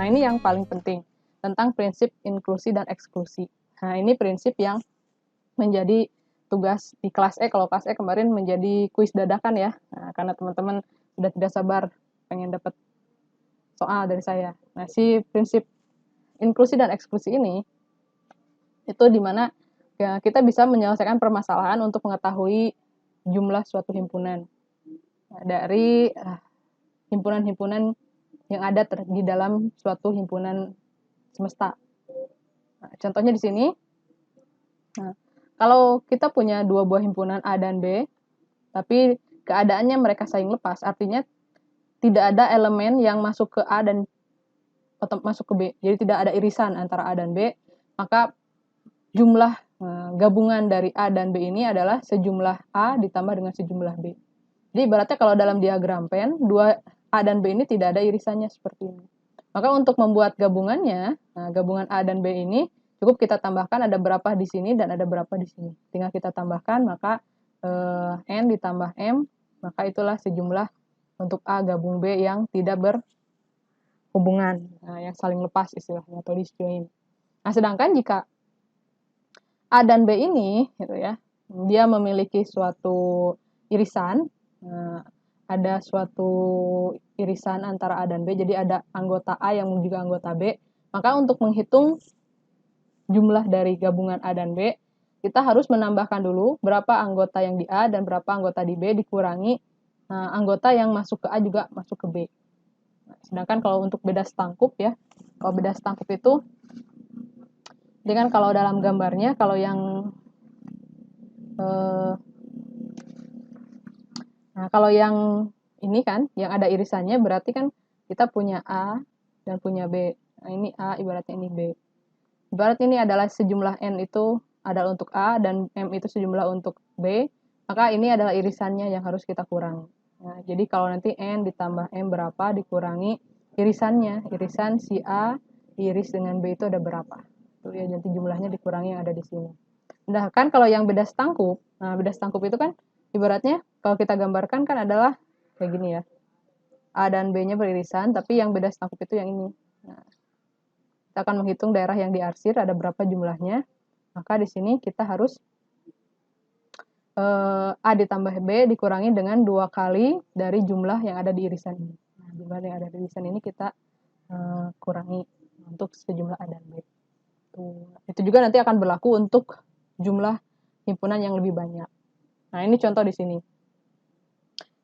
Nah, ini yang paling penting tentang prinsip inklusi dan eksklusi. Nah, ini prinsip yang menjadi tugas di kelas E. Kalau kelas E kemarin menjadi kuis dadakan ya, nah, karena teman-teman sudah tidak sabar pengen dapat soal dari saya. Nah, si prinsip inklusi dan eksklusi ini itu dimana ya, kita bisa menyelesaikan permasalahan untuk mengetahui jumlah suatu himpunan dari himpunan-himpunan yang ada di dalam suatu himpunan semesta. Nah, contohnya di sini, nah, kalau kita punya dua buah himpunan A dan B, tapi keadaannya mereka saling lepas, artinya tidak ada elemen yang masuk ke A dan masuk ke B. Jadi tidak ada irisan antara A dan B, maka jumlah gabungan dari A dan B ini adalah sejumlah A ditambah dengan sejumlah B. Jadi ibaratnya kalau dalam diagram pen, dua A dan B ini tidak ada irisannya seperti ini. Maka untuk membuat gabungannya, gabungan A dan B ini cukup kita tambahkan ada berapa di sini dan ada berapa di sini. Tinggal kita tambahkan, maka N ditambah M, maka itulah sejumlah untuk A gabung B yang tidak berhubungan, yang saling lepas istilahnya atau disjoin. Nah, sedangkan jika A dan B ini, gitu ya, dia memiliki suatu irisan, ada suatu irisan antara A dan B, jadi ada anggota A yang juga anggota B, maka untuk menghitung jumlah dari gabungan A dan B, kita harus menambahkan dulu berapa anggota yang di A dan berapa anggota di B dikurangi anggota yang masuk ke A juga masuk ke B. Nah, sedangkan kalau untuk beda setangkup ya, kalau beda setangkup itu, dengan kalau dalam gambarnya, kalau yang nah, kalau yang ini kan, yang ada irisannya berarti kan kita punya A dan punya B. Nah, ini A, ibaratnya ini B. Ibarat ini adalah sejumlah N itu adalah untuk A dan M itu sejumlah untuk B, maka ini adalah irisannya yang harus kita kurangi. Nah, jadi kalau nanti N ditambah M berapa dikurangi irisannya, irisan si A diiris dengan B itu ada berapa. Itu ya, nanti jumlahnya dikurangi yang ada di sini. Nah, kan kalau yang beda setangkup, nah beda setangkup itu kan ibaratnya kalau kita gambarkan kan adalah kayak gini ya. A dan B-nya beririsan, tapi yang beda setangkup itu yang ini. Nah, kita akan menghitung daerah yang diarsir ada berapa jumlahnya. Maka di sini kita harus A ditambah B dikurangi dengan 2 kali dari jumlah yang ada di irisan ini. Nah, jumlah yang ada di irisan ini kita kurangi untuk sejumlah A dan B. Itu juga nanti akan berlaku untuk jumlah himpunan yang lebih banyak. Nah, ini contoh di sini.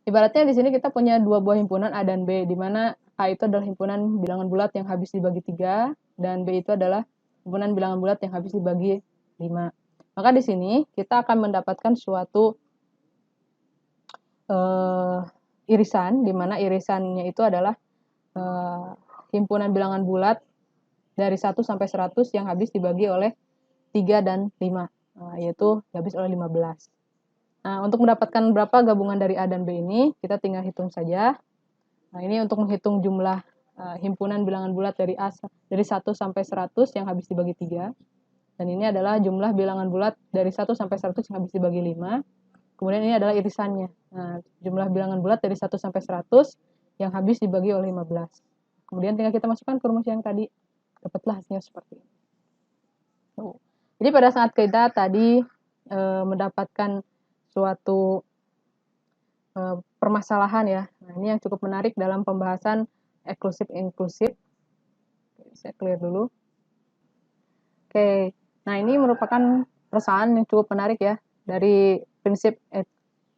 Ibaratnya di sini kita punya dua buah himpunan A dan B, di mana A itu adalah himpunan bilangan bulat yang habis dibagi 3, dan B itu adalah himpunan bilangan bulat yang habis dibagi 5. Maka di sini kita akan mendapatkan suatu irisan, di mana irisannya itu adalah himpunan bilangan bulat dari 1 sampai 100 yang habis dibagi oleh 3 dan 5, yaitu habis oleh 15. Nah, untuk mendapatkan berapa gabungan dari A dan B ini, kita tinggal hitung saja. Nah, ini untuk menghitung jumlah himpunan bilangan bulat dari 1 sampai 100 yang habis dibagi 3. Dan ini adalah jumlah bilangan bulat dari 1 sampai 100 yang habis dibagi 5. Kemudian ini adalah irisannya. Nah, jumlah bilangan bulat dari 1 sampai 100 yang habis dibagi oleh 15. Kemudian tinggal kita masukkan ke rumus yang tadi. Dapatlah hasilnya seperti ini. Jadi pada saat kita tadi mendapatkan suatu permasalahan ya. Nah, ini yang cukup menarik dalam pembahasan eksklusif-inklusif. Saya clear dulu. Oke, nah ini merupakan persoalan yang cukup menarik ya. Dari prinsip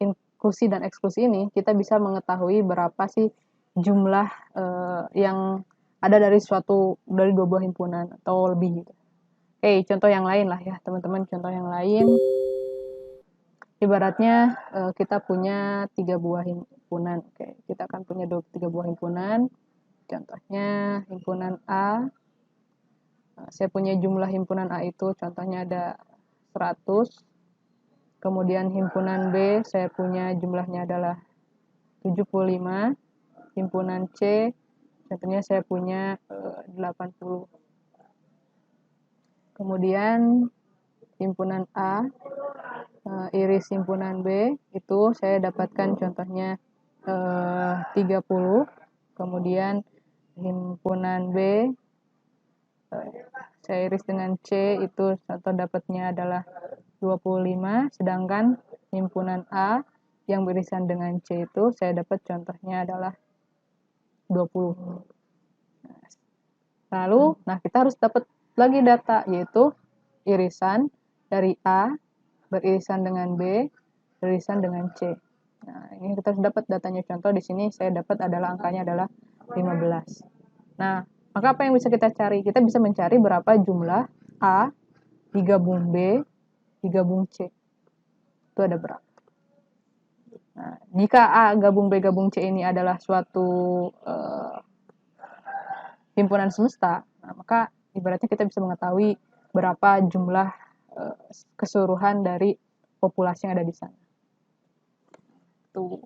inklusi dan eksklusi ini, kita bisa mengetahui berapa sih jumlah yang ada dari dua buah himpunan atau lebih gitu. Oke, contoh yang lain lah ya, teman-teman. Contoh yang lain, ibaratnya kita punya 3 buah himpunan. Oke, kita akan punya 3 buah himpunan. Contohnya himpunan A. Saya punya jumlah himpunan A itu contohnya ada 100. Kemudian himpunan B saya punya jumlahnya adalah 75. Himpunan C contohnya saya punya 80. Kemudian himpunan A iris himpunan B itu saya dapatkan contohnya 30. Kemudian himpunan B saya iris dengan C itu atau dapatnya adalah 25, sedangkan himpunan A yang beririsan dengan C itu saya dapat contohnya adalah 20. Lalu, kita harus dapat lagi data, yaitu irisan dari A beririsan dengan B beririsan dengan C. Nah, ini kita harus dapat datanya. Contoh di sini saya dapat adalah angkanya adalah 15. Nah, maka apa yang bisa kita cari? Kita bisa mencari berapa jumlah A digabung B digabung C. Itu ada berapa? Nah, jika A gabung B gabung C ini adalah suatu himpunan semesta, maka ibaratnya kita bisa mengetahui berapa jumlah keseluruhan dari populasi yang ada di sana. Tuh.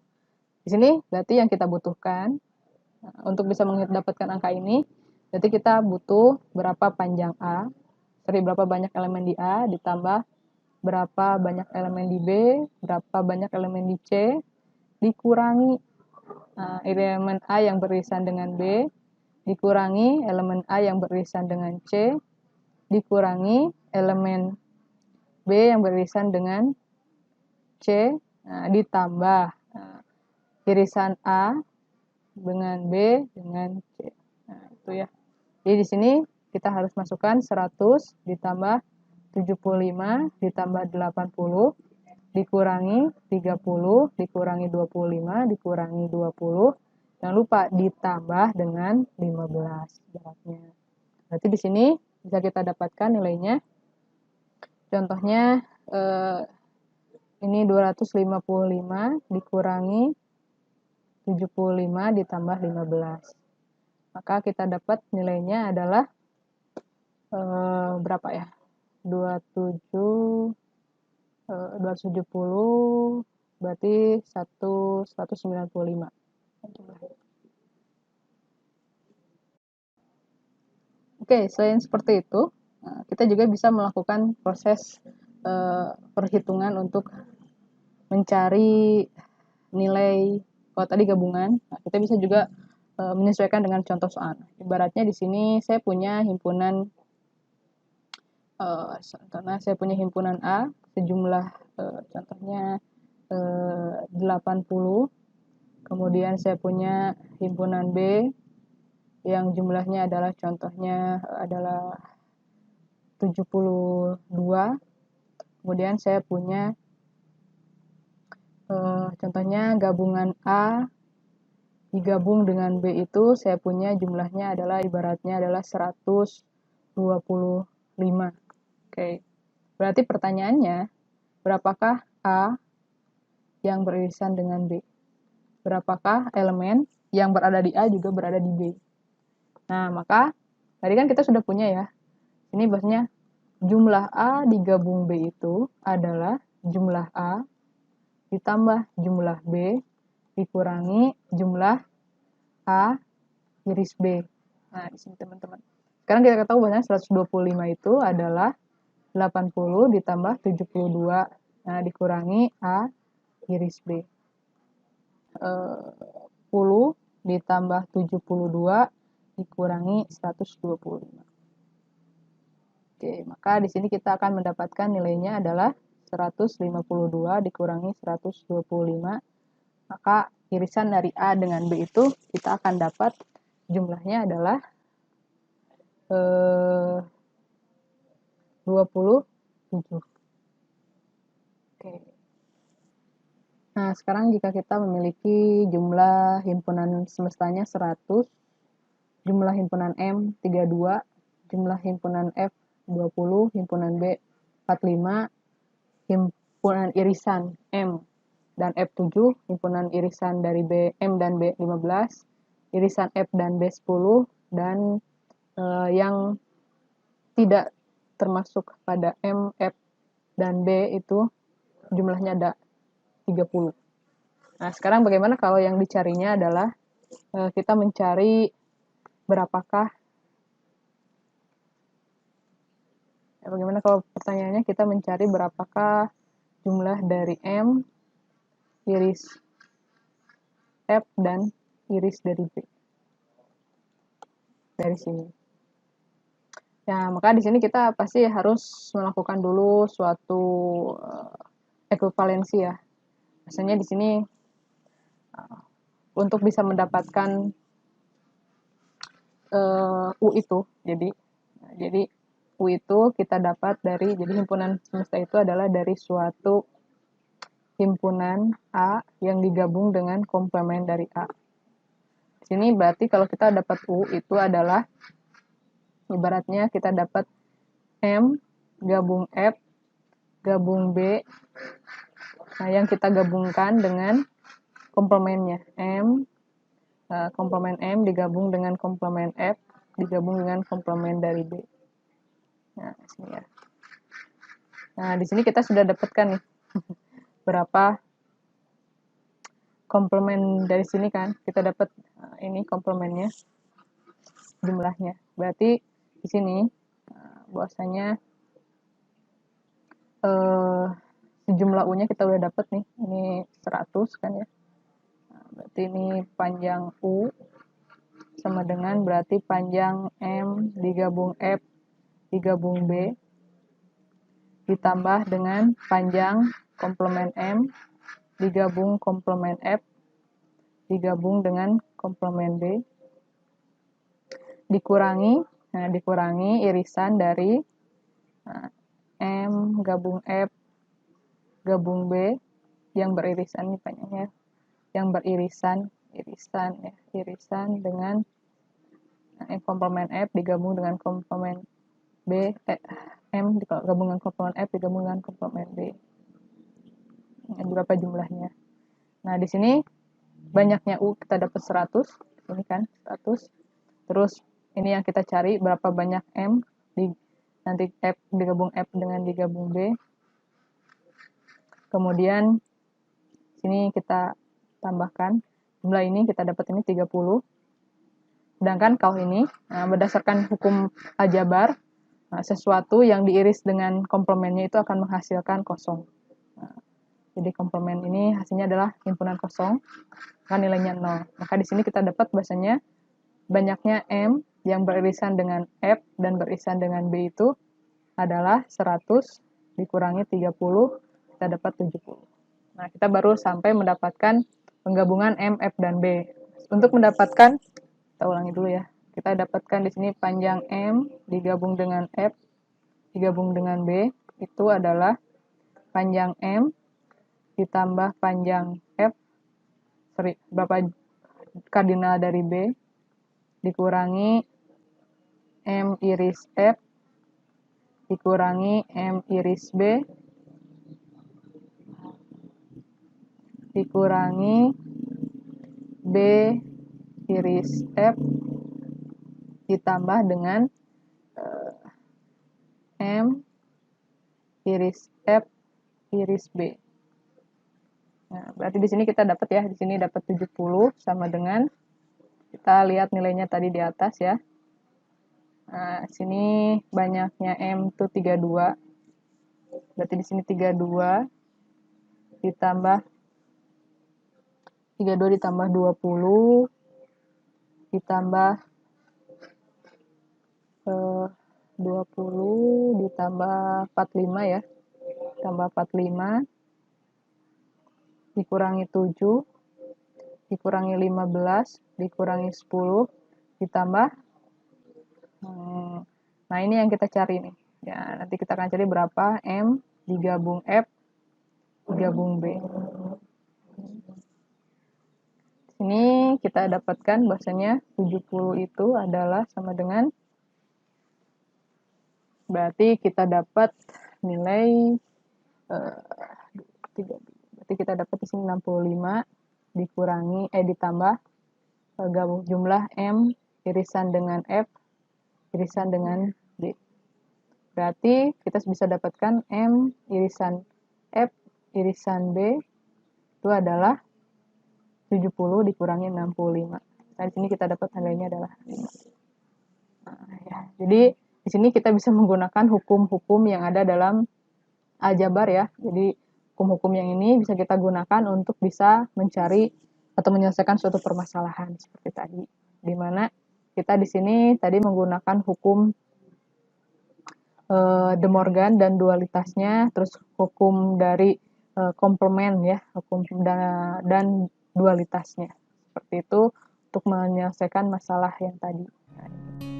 Di sini berarti yang kita butuhkan untuk bisa mendapatkan angka ini, berarti kita butuh berapa panjang A, berapa banyak elemen di A, ditambah berapa banyak elemen di B, berapa banyak elemen di C, dikurangi elemen A yang beririsan dengan B, dikurangi elemen A yang beririsan dengan C, dikurangi elemen B yang beririsan dengan C, ditambah irisan A dengan B dengan C. Nah, itu ya. Jadi di sini kita harus masukkan 100 ditambah 75 ditambah 80 dikurangi 30 dikurangi 25 dikurangi 20. Jangan lupa ditambah dengan 15 jaraknya. Berarti di sini bisa kita dapatkan nilainya. Contohnya ini 255 dikurangi 75 ditambah 15. Maka kita dapat nilainya adalah berapa ya? 270 berarti 195. Oke, selain seperti itu, kita juga bisa melakukan proses perhitungan untuk mencari nilai kalau tadi gabungan. Kita bisa juga menyesuaikan dengan contoh soal. Ibaratnya di sini saya punya himpunan karena saya punya himpunan A sejumlah contohnya 80, kemudian saya punya himpunan B yang jumlahnya adalah contohnya adalah 72, kemudian saya punya contohnya gabungan A digabung dengan B itu saya punya jumlahnya adalah ibaratnya adalah 125. Oke. Berarti pertanyaannya, berapakah A yang beririsan dengan B? Berapakah elemen yang berada di A juga berada di B? Nah, maka tadi kan kita sudah punya ya. Ini bahasanya jumlah A digabung B itu adalah jumlah A ditambah jumlah B dikurangi jumlah A iris B. Nah, di sini teman-teman. Sekarang kita tahu bahasanya 125 itu adalah 80 ditambah 72. Nah, dikurangi A iris B. 10 ditambah 72 dikurangi 125. Oke, maka di sini kita akan mendapatkan nilainya adalah 152 dikurangi 125. Maka irisan dari A dengan B itu kita akan dapat jumlahnya adalah 27. Oke. Nah, sekarang jika kita memiliki jumlah himpunan semestanya 100, jumlah himpunan M 32, jumlah himpunan F 20, himpunan B 45, himpunan irisan M dan F7, himpunan irisan dari B, M dan B 15, irisan F dan B 10, dan yang tidak termasuk pada M, F, dan B itu jumlahnya ada 30. Nah, sekarang bagaimana kalau yang dicarinya adalah kita mencari berapakah bagaimana kalau pertanyaannya kita mencari berapakah jumlah dari M, iris F, dan iris dari B. dari sini. Nah, maka di sini kita pasti harus melakukan dulu suatu ekuivalensi ya. Biasanya di sini untuk bisa mendapatkan U itu, jadi U itu kita dapat dari, jadi himpunan semesta itu adalah dari suatu himpunan A yang digabung dengan komplement dari A. Di sini berarti kalau kita dapat U itu adalah ibaratnya kita dapat M gabung F gabung B. Nah, yang kita gabungkan dengan komplemennya komplement M digabung dengan komplement F digabung dengan komplement dari B. Nah, sini ya. Nah, di sini kita sudah dapatkan nih berapa komplement dari sini kan. Kita dapat ini komplemennya jumlahnya. Berarti di sini bahwasanya jumlah U-nya kita udah dapat nih. Ini 100 kan ya. Nah, berarti ini panjang U sama dengan berarti panjang M digabung F digabung B ditambah dengan panjang komplement M digabung komplement F digabung dengan komplement B dikurangi irisan dari M gabung F gabung B yang beririsan nih panjangnya, yang beririsan dengan komplement F digabung dengan komplement B, M digabung dengan komplement F digabung dengan komplement B. Berapa jumlahnya? Nah, di sini banyaknya U kita dapat 100, ini kan 100. Terus ini yang kita cari berapa banyak M nanti F digabung F dengan digabung B. Kemudian sini kita tambahkan jumlah ini, kita dapat ini 30. Sedangkan kalau ini berdasarkan hukum aljabar, sesuatu yang diiris dengan komplemennya itu akan menghasilkan kosong. Jadi komplement ini hasilnya adalah himpunan kosong, kan nilainya 0. Maka di sini kita dapat bahasanya banyaknya M yang beririsan dengan F dan beririsan dengan B itu adalah 100 dikurangi 30, kita dapat 70. Nah, kita baru sampai mendapatkan penggabungan M, F, dan B. Untuk mendapatkan, kita ulangi dulu ya. Kita dapatkan di sini panjang M digabung dengan F digabung dengan B itu adalah panjang M ditambah panjang F, berapa kardinal dari B dikurangi M iris F dikurangi M iris B dikurangi B iris F ditambah dengan M iris F iris B. Nah, berarti di sini kita dapat ya, di sini dapat 70 sama dengan, kita lihat nilainya tadi di atas ya. Nah, sini banyaknya M itu 32. Berarti di sini 32 ditambah 32 ditambah 20 ditambah 20 ditambah 45 ya. Tambah 45 dikurangi 7 dikurangi 15 dikurangi 10 ditambah nah ini yang kita cari nih ya, nanti kita akan cari berapa M digabung F digabung B. Ini kita dapatkan bahwasanya 70 itu adalah sama dengan, berarti kita dapat nilai berarti kita dapat di sini 65 dikurangi ditambah gabung jumlah M irisan dengan F irisan dengan B. Berarti kita bisa dapatkan M irisan F irisan B itu adalah 70 dikurangi 65. Nah, di sini kita dapat nilainya adalah 5. Nah, ya. Jadi di sini kita bisa menggunakan hukum-hukum yang ada dalam aljabar ya. Jadi hukum-hukum yang ini bisa kita gunakan untuk bisa mencari atau menyelesaikan suatu permasalahan seperti tadi, di mana kita di sini tadi menggunakan hukum De Morgan dan dualitasnya, terus hukum dari komplement ya, hukum dan dualitasnya. Seperti itu untuk menyelesaikan masalah yang tadi. Nah,